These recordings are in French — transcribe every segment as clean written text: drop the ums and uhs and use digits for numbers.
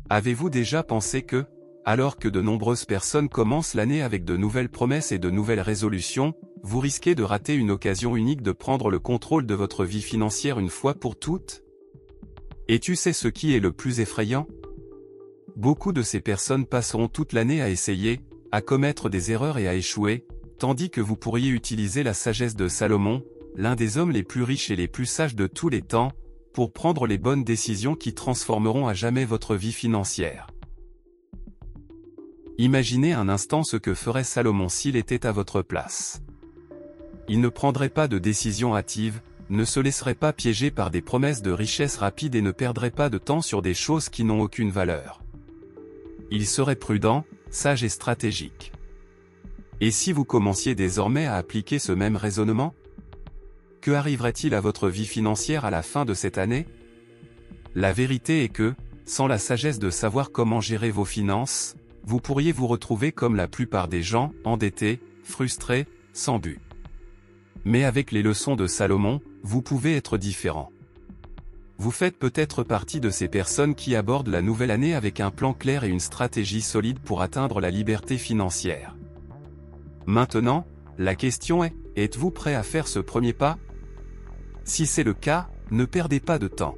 Avez-vous déjà pensé que, alors que de nombreuses personnes commencent l'année avec de nouvelles promesses et de nouvelles résolutions, vous risquez de rater une occasion unique de prendre le contrôle de votre vie financière une fois pour toutes? Et tu sais ce qui est le plus effrayant? Beaucoup de ces personnes passeront toute l'année à essayer, à commettre des erreurs et à échouer, tandis que vous pourriez utiliser la sagesse de Salomon, l'un des hommes les plus riches et les plus sages de tous les temps, pour prendre les bonnes décisions qui transformeront à jamais votre vie financière. Imaginez un instant ce que ferait Salomon s'il était à votre place. Il ne prendrait pas de décision hâtive, ne se laisserait pas piéger par des promesses de richesse rapide et ne perdrait pas de temps sur des choses qui n'ont aucune valeur. Il serait prudent, sage et stratégique. Et si vous commenciez désormais à appliquer ce même raisonnement? Que arriverait-il à votre vie financière à la fin de cette année? La vérité est que, sans la sagesse de savoir comment gérer vos finances, vous pourriez vous retrouver comme la plupart des gens, endettés, frustrés, sans but. Mais avec les leçons de Salomon, vous pouvez être différent. Vous faites peut-être partie de ces personnes qui abordent la nouvelle année avec un plan clair et une stratégie solide pour atteindre la liberté financière. Maintenant, la question est, êtes-vous prêt à faire ce premier pas? Si c'est le cas, ne perdez pas de temps.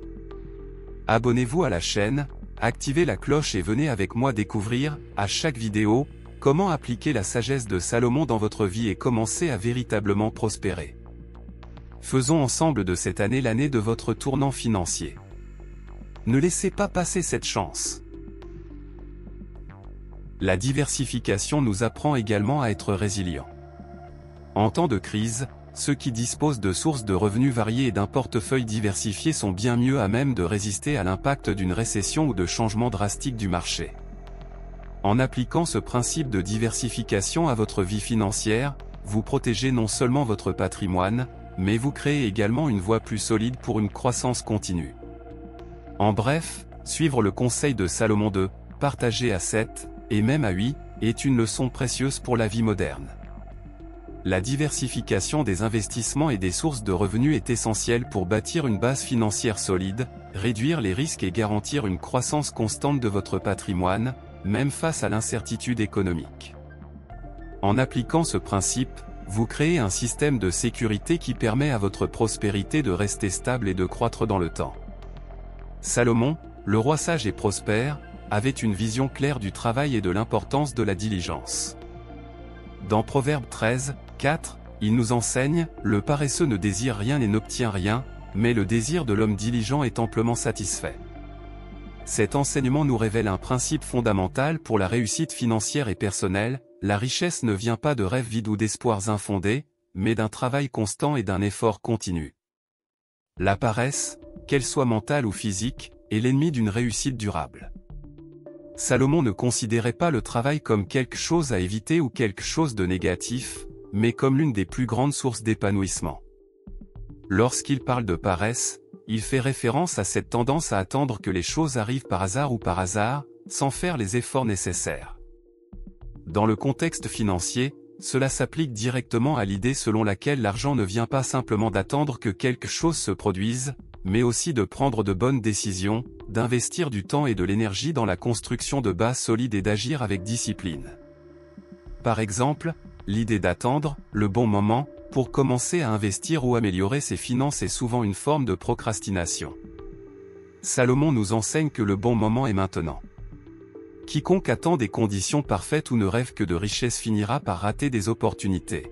Abonnez-vous à la chaîne, activez la cloche et venez avec moi découvrir, à chaque vidéo, comment appliquer la sagesse de Salomon dans votre vie et commencer à véritablement prospérer. Faisons ensemble de cette année l'année de votre tournant financier. Ne laissez pas passer cette chance. La diversification nous apprend également à être résilients. En temps de crise, ceux qui disposent de sources de revenus variées et d'un portefeuille diversifié sont bien mieux à même de résister à l'impact d'une récession ou de changements drastiques du marché. En appliquant ce principe de diversification à votre vie financière, vous protégez non seulement votre patrimoine, mais vous créez également une voie plus solide pour une croissance continue. En bref, suivre le conseil de Salomon de « partager à 7, et même à 8, est une leçon précieuse pour la vie moderne. La diversification des investissements et des sources de revenus est essentielle pour bâtir une base financière solide, réduire les risques et garantir une croissance constante de votre patrimoine, même face à l'incertitude économique. En appliquant ce principe, vous créez un système de sécurité qui permet à votre prospérité de rester stable et de croître dans le temps. Salomon, le roi sage et prospère, avait une vision claire du travail et de l'importance de la diligence. Dans Proverbe 13, 4, il nous enseigne « Le paresseux ne désire rien et n'obtient rien, mais le désir de l'homme diligent est amplement satisfait. » Cet enseignement nous révèle un principe fondamental pour la réussite financière et personnelle: la richesse ne vient pas de rêves vides ou d'espoirs infondés, mais d'un travail constant et d'un effort continu. La paresse, qu'elle soit mentale ou physique, est l'ennemi d'une réussite durable. Salomon ne considérait pas le travail comme quelque chose à éviter ou quelque chose de négatif, mais comme l'une des plus grandes sources d'épanouissement. Lorsqu'il parle de paresse, il fait référence à cette tendance à attendre que les choses arrivent par hasard ou par hasard, sans faire les efforts nécessaires. Dans le contexte financier, cela s'applique directement à l'idée selon laquelle l'argent ne vient pas simplement d'attendre que quelque chose se produise, mais aussi de prendre de bonnes décisions, d'investir du temps et de l'énergie dans la construction de bases solides et d'agir avec discipline. Par exemple, l'idée d'attendre le bon moment pour commencer à investir ou améliorer ses finances est souvent une forme de procrastination. Salomon nous enseigne que le bon moment est maintenant. Quiconque attend des conditions parfaites ou ne rêve que de richesse finira par rater des opportunités.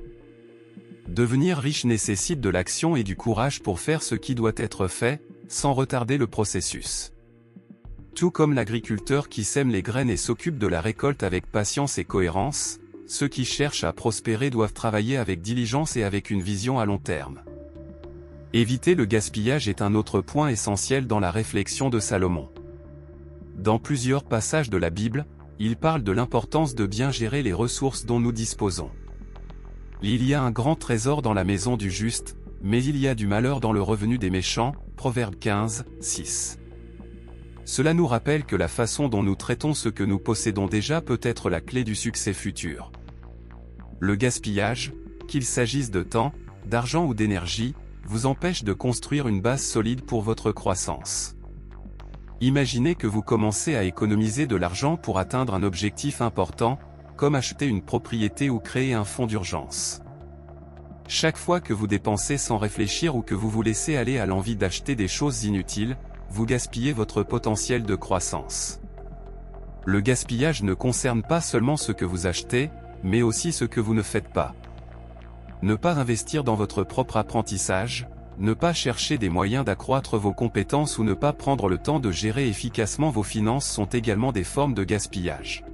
Devenir riche nécessite de l'action et du courage pour faire ce qui doit être fait, sans retarder le processus. Tout comme l'agriculteur qui sème les graines et s'occupe de la récolte avec patience et cohérence, ceux qui cherchent à prospérer doivent travailler avec diligence et avec une vision à long terme. Éviter le gaspillage est un autre point essentiel dans la réflexion de Salomon. Dans plusieurs passages de la Bible, il parle de l'importance de bien gérer les ressources dont nous disposons. Il y a un grand trésor dans la maison du juste, mais il y a du malheur dans le revenu des méchants, Proverbe 15, 6. Cela nous rappelle que la façon dont nous traitons ce que nous possédons déjà peut être la clé du succès futur. Le gaspillage, qu'il s'agisse de temps, d'argent ou d'énergie, vous empêche de construire une base solide pour votre croissance. Imaginez que vous commencez à économiser de l'argent pour atteindre un objectif important, comme acheter une propriété ou créer un fonds d'urgence. Chaque fois que vous dépensez sans réfléchir ou que vous vous laissez aller à l'envie d'acheter des choses inutiles, vous gaspillez votre potentiel de croissance. Le gaspillage ne concerne pas seulement ce que vous achetez, mais aussi ce que vous ne faites pas. Ne pas investir dans votre propre apprentissage, ne pas chercher des moyens d'accroître vos compétences ou ne pas prendre le temps de gérer efficacement vos finances sont également des formes de gaspillage.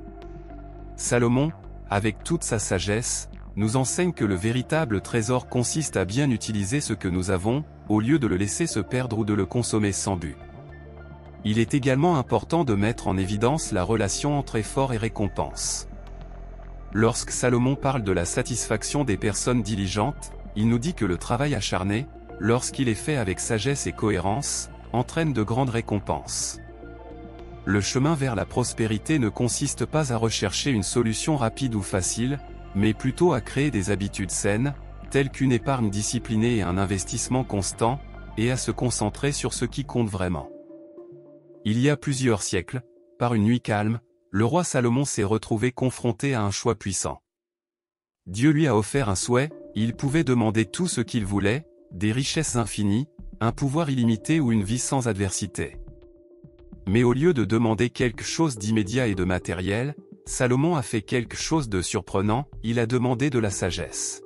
Salomon, avec toute sa sagesse, nous enseigne que le véritable trésor consiste à bien utiliser ce que nous avons, au lieu de le laisser se perdre ou de le consommer sans but. Il est également important de mettre en évidence la relation entre effort et récompense. Lorsque Salomon parle de la satisfaction des personnes diligentes, il nous dit que le travail acharné, lorsqu'il est fait avec sagesse et cohérence, entraîne de grandes récompenses. Le chemin vers la prospérité ne consiste pas à rechercher une solution rapide ou facile, mais plutôt à créer des habitudes saines, telles qu'une épargne disciplinée et un investissement constant, et à se concentrer sur ce qui compte vraiment. Il y a plusieurs siècles, par une nuit calme, le roi Salomon s'est retrouvé confronté à un choix puissant. Dieu lui a offert un souhait, il pouvait demander tout ce qu'il voulait, des richesses infinies, un pouvoir illimité ou une vie sans adversité. Mais au lieu de demander quelque chose d'immédiat et de matériel, Salomon a fait quelque chose de surprenant, il a demandé de la sagesse.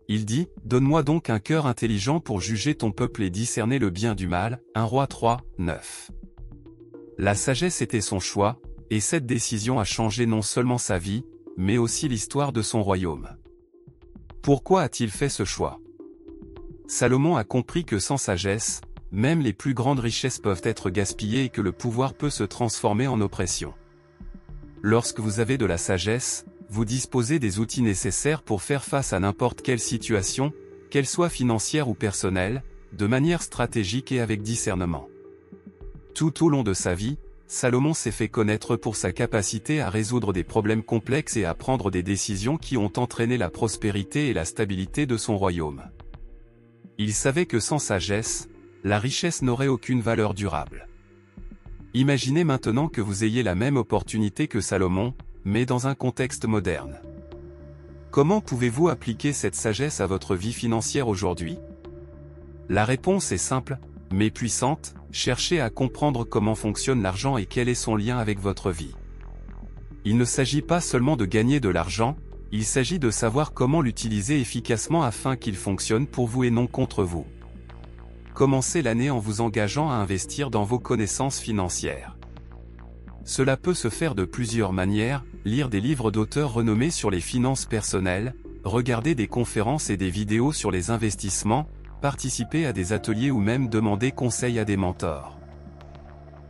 Il dit, « Donne-moi donc un cœur intelligent pour juger ton peuple et discerner le bien du mal. » 1 Roi 3, 9. La sagesse était son choix, et cette décision a changé non seulement sa vie, mais aussi l'histoire de son royaume. Pourquoi a-t-il fait ce choix? Salomon a compris que sans sagesse, même les plus grandes richesses peuvent être gaspillées et que le pouvoir peut se transformer en oppression. Lorsque vous avez de la sagesse, vous disposez des outils nécessaires pour faire face à n'importe quelle situation, qu'elle soit financière ou personnelle, de manière stratégique et avec discernement. Tout au long de sa vie, Salomon s'est fait connaître pour sa capacité à résoudre des problèmes complexes et à prendre des décisions qui ont entraîné la prospérité et la stabilité de son royaume. Il savait que sans sagesse, la richesse n'aurait aucune valeur durable. Imaginez maintenant que vous ayez la même opportunité que Salomon, mais dans un contexte moderne. Comment pouvez-vous appliquer cette sagesse à votre vie financière aujourd'hui? La réponse est simple, mais puissante, cherchez à comprendre comment fonctionne l'argent et quel est son lien avec votre vie. Il ne s'agit pas seulement de gagner de l'argent, il s'agit de savoir comment l'utiliser efficacement afin qu'il fonctionne pour vous et non contre vous. Commencez l'année en vous engageant à investir dans vos connaissances financières. Cela peut se faire de plusieurs manières, lire des livres d'auteurs renommés sur les finances personnelles, regarder des conférences et des vidéos sur les investissements, participer à des ateliers ou même demander conseil à des mentors.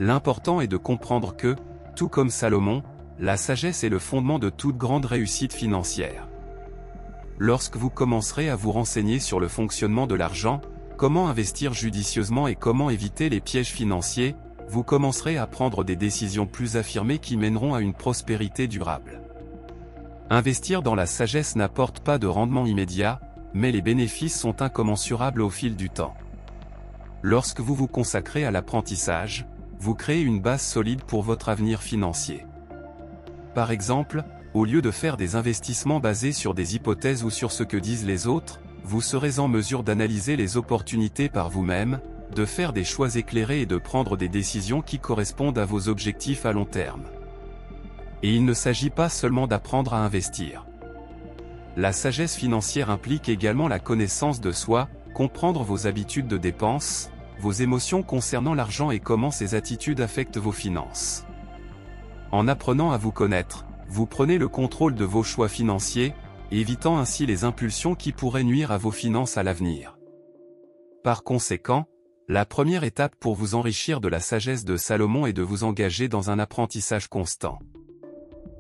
L'important est de comprendre que, tout comme Salomon, la sagesse est le fondement de toute grande réussite financière. Lorsque vous commencerez à vous renseigner sur le fonctionnement de l'argent, comment investir judicieusement et comment éviter les pièges financiers, vous commencerez à prendre des décisions plus affirmées qui mèneront à une prospérité durable. Investir dans la sagesse n'apporte pas de rendement immédiat, mais les bénéfices sont incommensurables au fil du temps. Lorsque vous vous consacrez à l'apprentissage, vous créez une base solide pour votre avenir financier. Par exemple, au lieu de faire des investissements basés sur des hypothèses ou sur ce que disent les autres, vous serez en mesure d'analyser les opportunités par vous-même, de faire des choix éclairés et de prendre des décisions qui correspondent à vos objectifs à long terme. Et il ne s'agit pas seulement d'apprendre à investir. La sagesse financière implique également la connaissance de soi, comprendre vos habitudes de dépenses, vos émotions concernant l'argent et comment ces attitudes affectent vos finances. En apprenant à vous connaître, vous prenez le contrôle de vos choix financiers, évitant ainsi les impulsions qui pourraient nuire à vos finances à l'avenir. Par conséquent, la première étape pour vous enrichir de la sagesse de Salomon est de vous engager dans un apprentissage constant.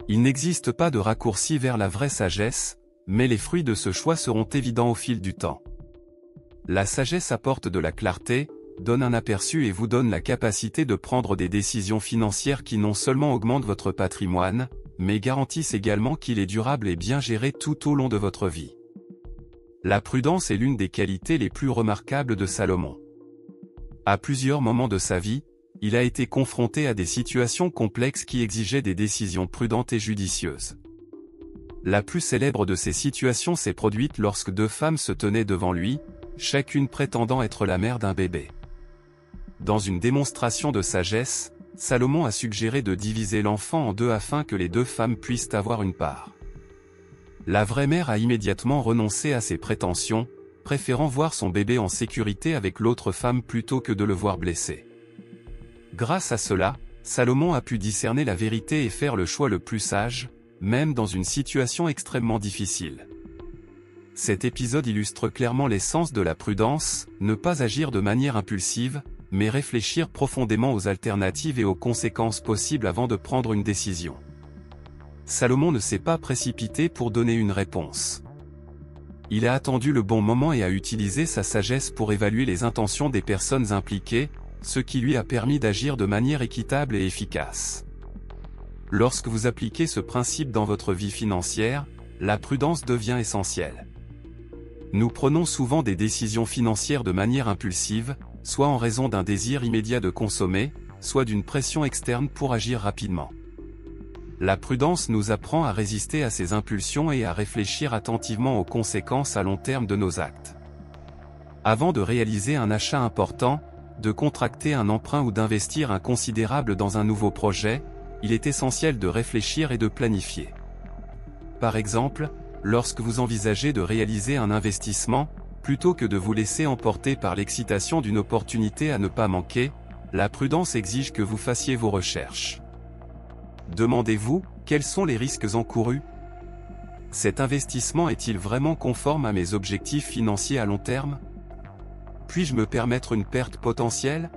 Il n'existe pas de raccourci vers la vraie sagesse, mais les fruits de ce choix seront évidents au fil du temps. La sagesse apporte de la clarté, donne un aperçu et vous donne la capacité de prendre des décisions financières qui non seulement augmentent votre patrimoine, mais garantissent également qu'il est durable et bien géré tout au long de votre vie. La prudence est l'une des qualités les plus remarquables de Salomon. À plusieurs moments de sa vie, il a été confronté à des situations complexes qui exigeaient des décisions prudentes et judicieuses. La plus célèbre de ces situations s'est produite lorsque deux femmes se tenaient devant lui, chacune prétendant être la mère d'un bébé. Dans une démonstration de sagesse, Salomon a suggéré de diviser l'enfant en deux afin que les deux femmes puissent avoir une part. La vraie mère a immédiatement renoncé à ses prétentions, préférant voir son bébé en sécurité avec l'autre femme plutôt que de le voir blessé. Grâce à cela, Salomon a pu discerner la vérité et faire le choix le plus sage, même dans une situation extrêmement difficile. Cet épisode illustre clairement l'essence de la prudence, ne pas agir de manière impulsive, mais réfléchir profondément aux alternatives et aux conséquences possibles avant de prendre une décision. Salomon ne s'est pas précipité pour donner une réponse. Il a attendu le bon moment et a utilisé sa sagesse pour évaluer les intentions des personnes impliquées, ce qui lui a permis d'agir de manière équitable et efficace. Lorsque vous appliquez ce principe dans votre vie financière, la prudence devient essentielle. Nous prenons souvent des décisions financières de manière impulsive, soit en raison d'un désir immédiat de consommer, soit d'une pression externe pour agir rapidement. La prudence nous apprend à résister à ces impulsions et à réfléchir attentivement aux conséquences à long terme de nos actes. Avant de réaliser un achat important, de contracter un emprunt ou d'investir un considérable dans un nouveau projet, il est essentiel de réfléchir et de planifier. Par exemple, lorsque vous envisagez de réaliser un investissement, plutôt que de vous laisser emporter par l'excitation d'une opportunité à ne pas manquer, la prudence exige que vous fassiez vos recherches. Demandez-vous, quels sont les risques encourus? Cet investissement est-il vraiment conforme à mes objectifs financiers à long terme? Puis-je me permettre une perte potentielle?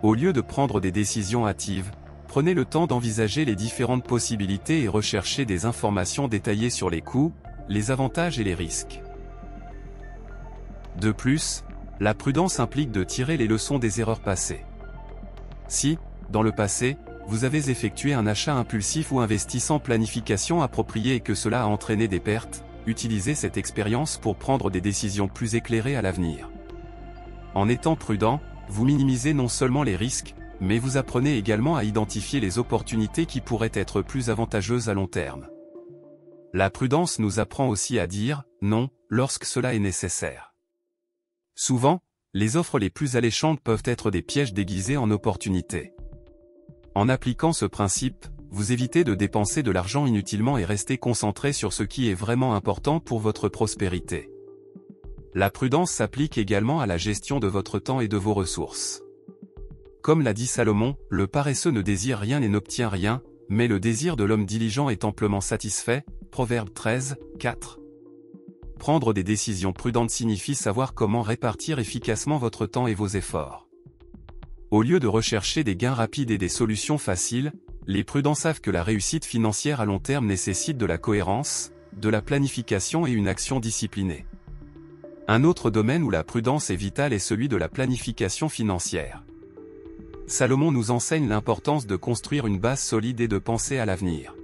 Au lieu de prendre des décisions hâtives, prenez le temps d'envisager les différentes possibilités et recherchez des informations détaillées sur les coûts, les avantages et les risques. De plus, la prudence implique de tirer les leçons des erreurs passées. Si, dans le passé, vous avez effectué un achat impulsif ou investi sans planification appropriée et que cela a entraîné des pertes, utilisez cette expérience pour prendre des décisions plus éclairées à l'avenir. En étant prudent, vous minimisez non seulement les risques, mais vous apprenez également à identifier les opportunités qui pourraient être plus avantageuses à long terme. La prudence nous apprend aussi à dire « non » lorsque cela est nécessaire. Souvent, les offres les plus alléchantes peuvent être des pièges déguisés en opportunités. En appliquant ce principe, vous évitez de dépenser de l'argent inutilement et restez concentré sur ce qui est vraiment important pour votre prospérité. La prudence s'applique également à la gestion de votre temps et de vos ressources. Comme l'a dit Salomon, le paresseux ne désire rien et n'obtient rien, mais le désir de l'homme diligent est amplement satisfait. Proverbe 13, 4. Prendre des décisions prudentes signifie savoir comment répartir efficacement votre temps et vos efforts. Au lieu de rechercher des gains rapides et des solutions faciles, les prudents savent que la réussite financière à long terme nécessite de la cohérence, de la planification et une action disciplinée. Un autre domaine où la prudence est vitale est celui de la planification financière. Salomon nous enseigne l'importance de construire une base solide et de penser à l'avenir.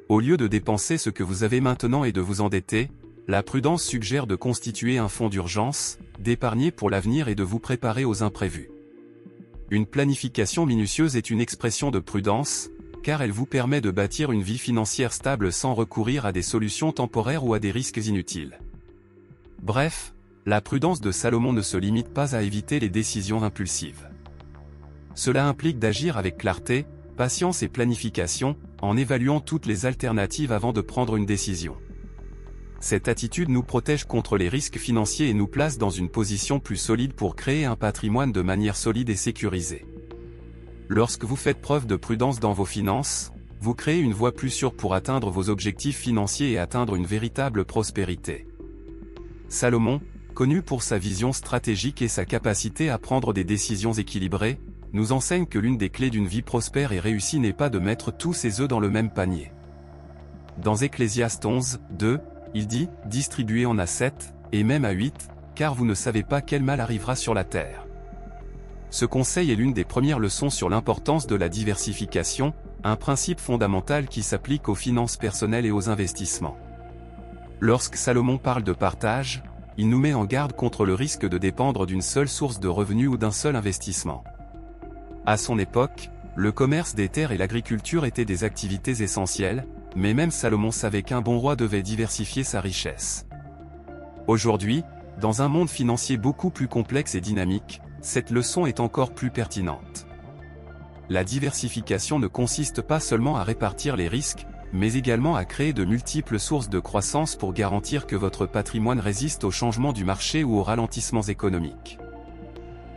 Au lieu de dépenser ce que vous avez maintenant et de vous endetter, la prudence suggère de constituer un fonds d'urgence, d'épargner pour l'avenir et de vous préparer aux imprévus. Une planification minutieuse est une expression de prudence, car elle vous permet de bâtir une vie financière stable sans recourir à des solutions temporaires ou à des risques inutiles. Bref, la prudence de Salomon ne se limite pas à éviter les décisions impulsives. Cela implique d'agir avec clarté, patience et planification, en évaluant toutes les alternatives avant de prendre une décision. Cette attitude nous protège contre les risques financiers et nous place dans une position plus solide pour créer un patrimoine de manière solide et sécurisée. Lorsque vous faites preuve de prudence dans vos finances, vous créez une voie plus sûre pour atteindre vos objectifs financiers et atteindre une véritable prospérité. Salomon, connu pour sa vision stratégique et sa capacité à prendre des décisions équilibrées, nous enseigne que l'une des clés d'une vie prospère et réussie n'est pas de mettre tous ses œufs dans le même panier. Dans Ecclésiaste 11, 2, il dit « Distribuez en à 7, et même à 8, car vous ne savez pas quel mal arrivera sur la terre. » Ce conseil est l'une des premières leçons sur l'importance de la diversification, un principe fondamental qui s'applique aux finances personnelles et aux investissements. Lorsque Salomon parle de partage, il nous met en garde contre le risque de dépendre d'une seule source de revenus ou d'un seul investissement. À son époque, le commerce des terres et l'agriculture étaient des activités essentielles, mais même Salomon savait qu'un bon roi devait diversifier sa richesse. Aujourd'hui, dans un monde financier beaucoup plus complexe et dynamique, cette leçon est encore plus pertinente. La diversification ne consiste pas seulement à répartir les risques, mais également à créer de multiples sources de croissance pour garantir que votre patrimoine résiste aux changements du marché ou aux ralentissements économiques.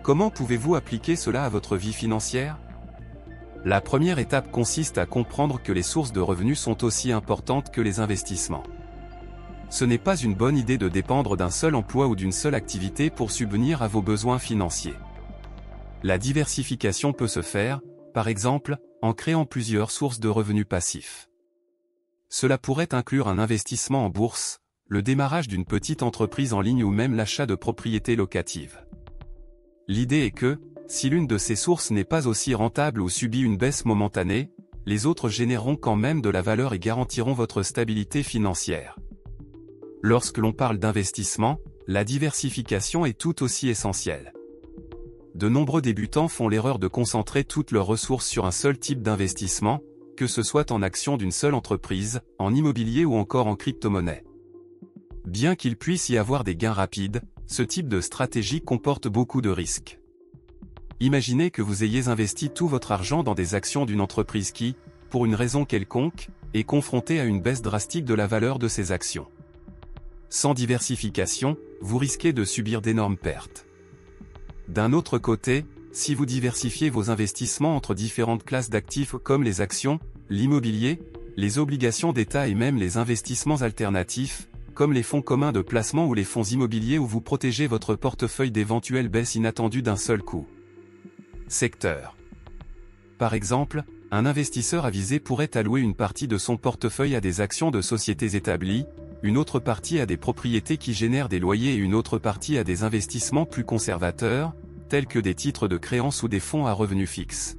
Comment pouvez-vous appliquer cela à votre vie financière ? La première étape consiste à comprendre que les sources de revenus sont aussi importantes que les investissements. Ce n'est pas une bonne idée de dépendre d'un seul emploi ou d'une seule activité pour subvenir à vos besoins financiers. La diversification peut se faire, par exemple, en créant plusieurs sources de revenus passifs. Cela pourrait inclure un investissement en bourse, le démarrage d'une petite entreprise en ligne ou même l'achat de propriétés locatives. L'idée est que, si l'une de ces sources n'est pas aussi rentable ou subit une baisse momentanée, les autres généreront quand même de la valeur et garantiront votre stabilité financière. Lorsque l'on parle d'investissement, la diversification est tout aussi essentielle. De nombreux débutants font l'erreur de concentrer toutes leurs ressources sur un seul type d'investissement, que ce soit en actions d'une seule entreprise, en immobilier ou encore en crypto-monnaie. Bien qu'il puisse y avoir des gains rapides, ce type de stratégie comporte beaucoup de risques. Imaginez que vous ayez investi tout votre argent dans des actions d'une entreprise qui, pour une raison quelconque, est confrontée à une baisse drastique de la valeur de ces actions. Sans diversification, vous risquez de subir d'énormes pertes. D'un autre côté, si vous diversifiez vos investissements entre différentes classes d'actifs comme les actions, l'immobilier, les obligations d'État et même les investissements alternatifs, comme les fonds communs de placement ou les fonds immobiliers où vous protégez votre portefeuille d'éventuelles baisses inattendues d'un seul coup. Secteur. Par exemple, un investisseur avisé pourrait allouer une partie de son portefeuille à des actions de sociétés établies, une autre partie à des propriétés qui génèrent des loyers et une autre partie à des investissements plus conservateurs, tels que des titres de créance ou des fonds à revenus fixes.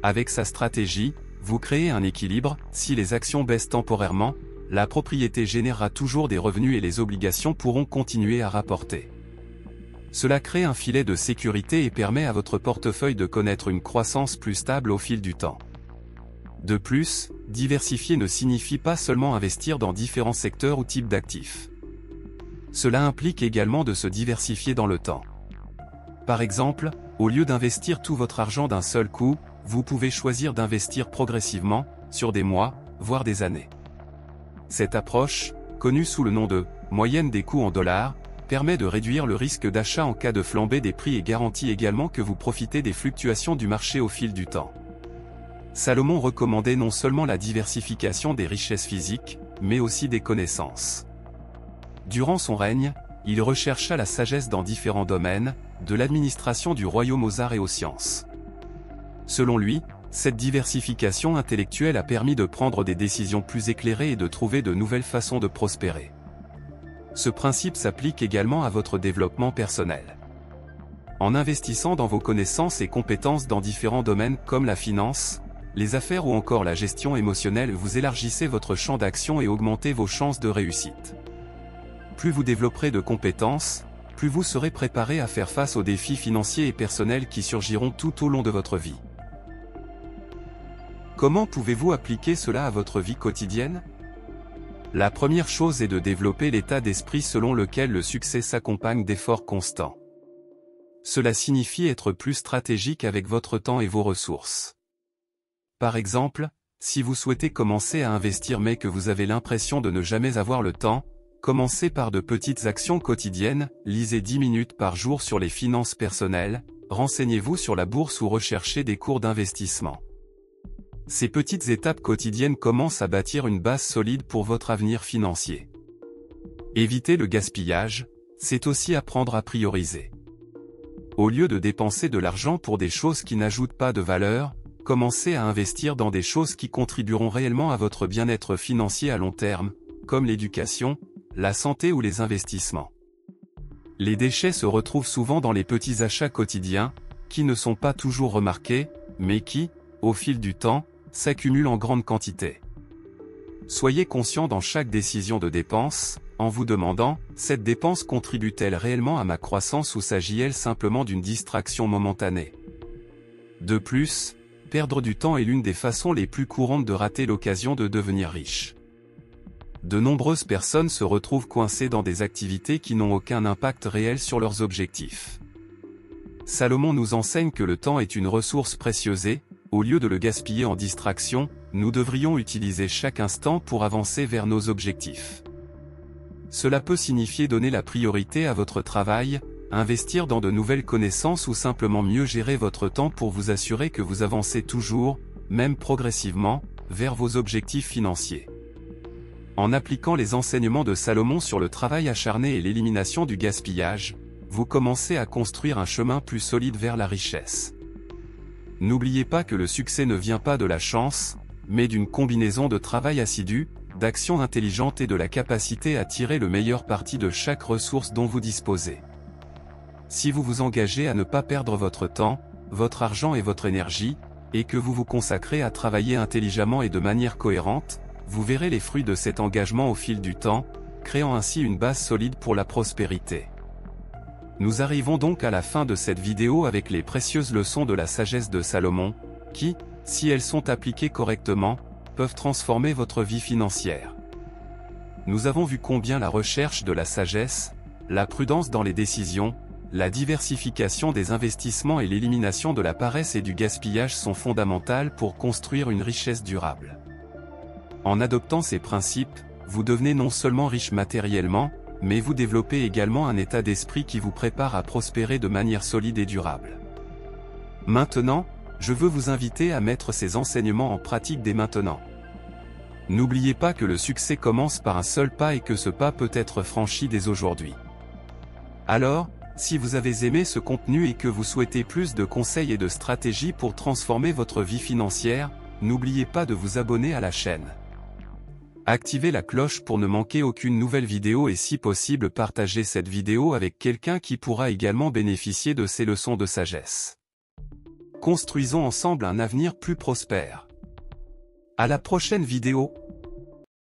Avec sa stratégie, vous créez un équilibre. Si les actions baissent temporairement, la propriété générera toujours des revenus et les obligations pourront continuer à rapporter. Cela crée un filet de sécurité et permet à votre portefeuille de connaître une croissance plus stable au fil du temps. De plus, diversifier ne signifie pas seulement investir dans différents secteurs ou types d'actifs. Cela implique également de se diversifier dans le temps. Par exemple, au lieu d'investir tout votre argent d'un seul coup, vous pouvez choisir d'investir progressivement, sur des mois, voire des années. Cette approche, connue sous le nom de « moyenne des coûts en dollars », permet de réduire le risque d'achat en cas de flambée des prix et garantit également que vous profitez des fluctuations du marché au fil du temps. Salomon recommandait non seulement la diversification des richesses physiques, mais aussi des connaissances. Durant son règne, il rechercha la sagesse dans différents domaines, de l'administration du royaume aux arts et aux sciences. Selon lui, cette diversification intellectuelle a permis de prendre des décisions plus éclairées et de trouver de nouvelles façons de prospérer. Ce principe s'applique également à votre développement personnel. En investissant dans vos connaissances et compétences dans différents domaines comme la finance, les affaires ou encore la gestion émotionnelle, vous élargissez votre champ d'action et augmentez vos chances de réussite. Plus vous développerez de compétences, plus vous serez préparé à faire face aux défis financiers et personnels qui surgiront tout au long de votre vie. Comment pouvez-vous appliquer cela à votre vie quotidienne ? La première chose est de développer l'état d'esprit selon lequel le succès s'accompagne d'efforts constants. Cela signifie être plus stratégique avec votre temps et vos ressources. Par exemple, si vous souhaitez commencer à investir mais que vous avez l'impression de ne jamais avoir le temps, commencez par de petites actions quotidiennes, lisez 10 minutes par jour sur les finances personnelles, renseignez-vous sur la bourse ou recherchez des cours d'investissement. Ces petites étapes quotidiennes commencent à bâtir une base solide pour votre avenir financier. Éviter le gaspillage, c'est aussi apprendre à prioriser. Au lieu de dépenser de l'argent pour des choses qui n'ajoutent pas de valeur, commencez à investir dans des choses qui contribueront réellement à votre bien-être financier à long terme, comme l'éducation, la santé ou les investissements. Les déchets se retrouvent souvent dans les petits achats quotidiens, qui ne sont pas toujours remarqués, mais qui, au fil du temps, s'accumulent en grande quantité. Soyez conscient dans chaque décision de dépense, en vous demandant, cette dépense contribue-t-elle réellement à ma croissance ou s'agit-elle simplement d'une distraction momentanée ? De plus, perdre du temps est l'une des façons les plus courantes de rater l'occasion de devenir riche. De nombreuses personnes se retrouvent coincées dans des activités qui n'ont aucun impact réel sur leurs objectifs. Salomon nous enseigne que le temps est une ressource précieuse et, au lieu de le gaspiller en distraction, nous devrions utiliser chaque instant pour avancer vers nos objectifs. Cela peut signifier donner la priorité à votre travail, investir dans de nouvelles connaissances ou simplement mieux gérer votre temps pour vous assurer que vous avancez toujours, même progressivement, vers vos objectifs financiers. En appliquant les enseignements de Salomon sur le travail acharné et l'élimination du gaspillage, vous commencez à construire un chemin plus solide vers la richesse. N'oubliez pas que le succès ne vient pas de la chance, mais d'une combinaison de travail assidu, d'actions intelligentes et de la capacité à tirer le meilleur parti de chaque ressource dont vous disposez. Si vous vous engagez à ne pas perdre votre temps, votre argent et votre énergie, et que vous vous consacrez à travailler intelligemment et de manière cohérente, vous verrez les fruits de cet engagement au fil du temps, créant ainsi une base solide pour la prospérité. Nous arrivons donc à la fin de cette vidéo avec les précieuses leçons de la sagesse de Salomon, qui, si elles sont appliquées correctement, peuvent transformer votre vie financière. Nous avons vu combien la recherche de la sagesse, la prudence dans les décisions, la diversification des investissements et l'élimination de la paresse et du gaspillage sont fondamentales pour construire une richesse durable. En adoptant ces principes, vous devenez non seulement riche matériellement, mais vous développez également un état d'esprit qui vous prépare à prospérer de manière solide et durable. Maintenant, je veux vous inviter à mettre ces enseignements en pratique dès maintenant. N'oubliez pas que le succès commence par un seul pas et que ce pas peut être franchi dès aujourd'hui. Alors, si vous avez aimé ce contenu et que vous souhaitez plus de conseils et de stratégies pour transformer votre vie financière, n'oubliez pas de vous abonner à la chaîne. Activez la cloche pour ne manquer aucune nouvelle vidéo et si possible partagez cette vidéo avec quelqu'un qui pourra également bénéficier de ces leçons de sagesse. Construisons ensemble un avenir plus prospère. À la prochaine vidéo.